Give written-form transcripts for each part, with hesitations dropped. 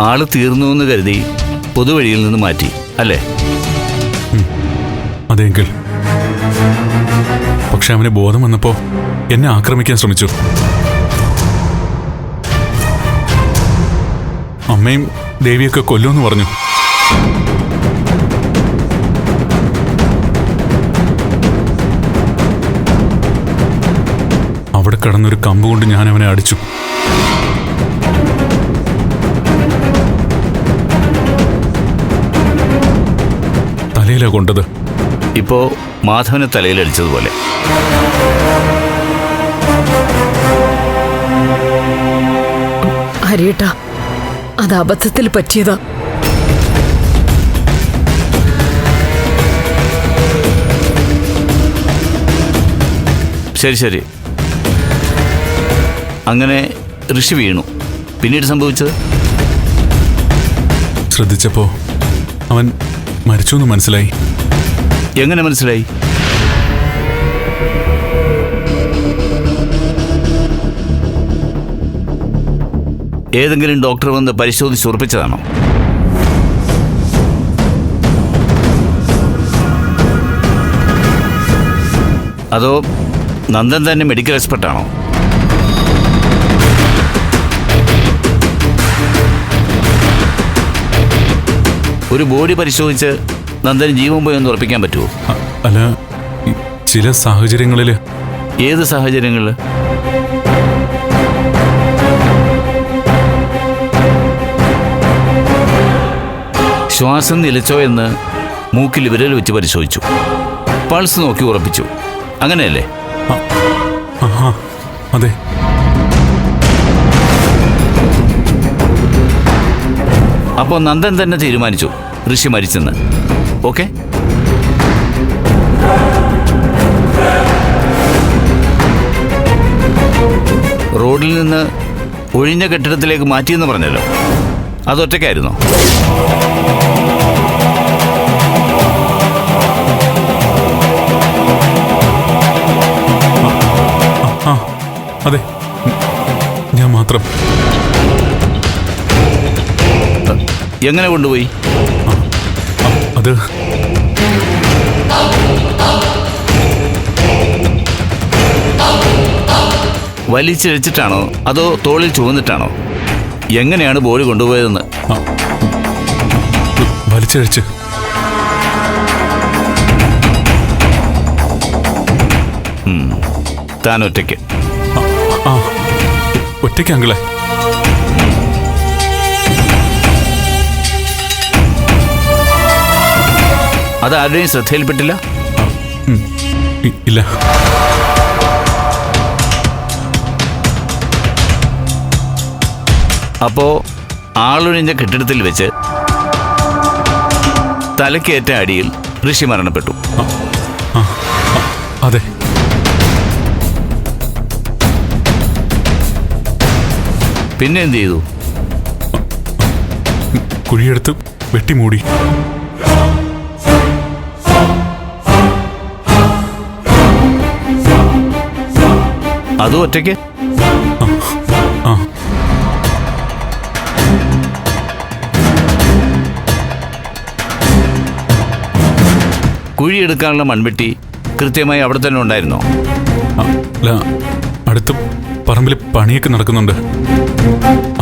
ആള് തീർന്നു എന്ന് കരുതി പൊതുവഴിയിൽ നിന്ന് മാറ്റി അല്ലേ? അതെങ്കിൽ പക്ഷെ അവന് ബോധം വന്നപ്പോ എന്നെ ആക്രമിക്കാൻ ശ്രമിച്ചു. അമ്മയും ദേവിയൊക്കെ കൊല്ലുമെന്ന് പറഞ്ഞു. അവിടെ കടന്നൊരു കമ്പ് കൊണ്ട് ഞാൻ അവനെ അടിച്ചു. തലയിലാ കൊണ്ടത്. ഇപ്പോ മാധവനെ തലയിലടിച്ചതുപോലെ. ഹരിയേട്ടാ, അത് അബദ്ധത്തിൽ പറ്റിയതാ. ശരി ശരി. അങ്ങനെ ഋഷി വീണു. പിന്നീട് സംഭവിച്ചത്? ശ്രദ്ധിച്ചപ്പോ അവൻ മരിച്ചു എന്ന് മനസ്സിലായി. എങ്ങനെ മനസ്സിലായി? ഏതെങ്കിലും ഡോക്ടർ വന്ന് പരിശോധിച്ച് ഉറപ്പിച്ചതാണോ? അതോ നന്ദൻ തന്നെ മെഡിക്കൽ എക്സ്പെർട്ടാണോ? ഒരു ബോഡി പരിശോധിച്ച് നന്ദന് ജീവൻ പോയെന്ന് ഉറപ്പിക്കാൻ പറ്റുമോ? അല്ല, ചില സാഹചര്യങ്ങളിൽ. ഏത് സാഹചര്യങ്ങളിൽ? ശ്വാസം നിലച്ചോ എന്ന് മൂക്കിൽ വിരൽ വെച്ച് പരിശോധിച്ചു, പൾസ് നോക്കി ഉറപ്പിച്ചു, അങ്ങനെയല്ലേ? അതെ. അപ്പോൾ നന്ദൻ തന്നെ തീരുമാനിച്ചു ഋഷി മരിച്ചെന്ന്. ഓക്കെ, റോഡിൽ നിന്ന് ഒഴിഞ്ഞ കെട്ടിടത്തിലേക്ക് മാറ്റിയെന്ന് പറഞ്ഞല്ലോ, അതൊറ്റയ്ക്കായിരുന്നോ? അതെ, ഞാൻ മാത്രം. എങ്ങനെ കൊണ്ടുപോയി? അത് വലിച്ചിഴച്ചിട്ടാണോ അതോ തോളിൽ ചുവന്നിട്ടാണോ? എങ്ങനെയാണ് ബോഡി കൊണ്ടുപോയതെന്ന്? വലിച്ചഴിച്ച്. താൻ ഒറ്റയ്ക്ക്? ഒറ്റയ്ക്ക് അങ്കിളെ. അതാരുടെയും ശ്രദ്ധയിൽപ്പെട്ടില്ല? ഇല്ല. അപ്പോ ആളൊഴിഞ്ഞ കെട്ടിടത്തിൽ വെച്ച് തലക്കേറ്റ അടിയിൽ ഋഷി മരണപ്പെട്ടു. അതെ. പിന്നെ എന്ത് ചെയ്തു? കുഴിയെടുത്ത് വെട്ടിമൂടി. അതും ഒറ്റയ്ക്ക്? കുഴിയെടുക്കാനുള്ള മൺവെട്ടി കൃത്യമായി അവിടെ തന്നെ ഉണ്ടായിരുന്നോ? അല്ല, അടുത്ത് പറമ്പിൽ പണിയൊക്കെ നടക്കുന്നുണ്ട്.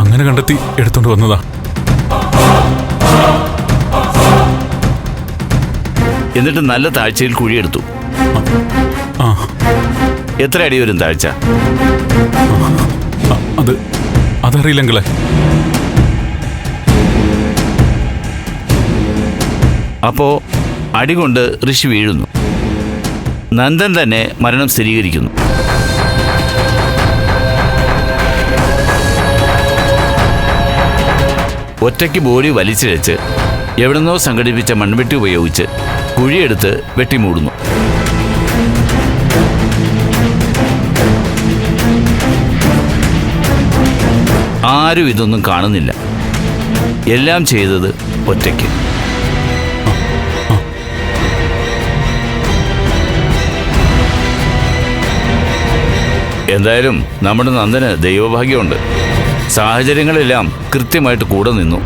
അങ്ങനെ കണ്ടെത്തി എടുത്തോണ്ട് വന്നതാ. എന്നിട്ട് നല്ല താഴ്ചയിൽ കുഴിയെടുത്തു. എത്ര അടി വരും താഴ്ച? അതറിയില്ലെങ്കിലേ. അപ്പോ അടികൊണ്ട് ഋഷി വീഴുന്നു. നന്ദൻ തന്നെ മരണം സ്ഥിരീകരിക്കുന്നു. ഒറ്റയ്ക്ക് ബോഡി വലിച്ചിഴച്ച് എവിടുന്നോ സംഘടിപ്പിച്ച മൺവെട്ടി ഉപയോഗിച്ച് കുഴിയെടുത്ത് വെട്ടിമൂടുന്നു. ആരും ഇതൊന്നും കാണുന്നില്ല. എല്ലാം ചെയ്തത് ഒറ്റയ്ക്ക്. എന്തായാലും നമ്മുടെ നന്ദന് ദൈവഭാഗ്യമുണ്ട്. സാഹചര്യങ്ങളെല്ലാം കൃത്യമായിട്ട് കൂടെ നിന്നു.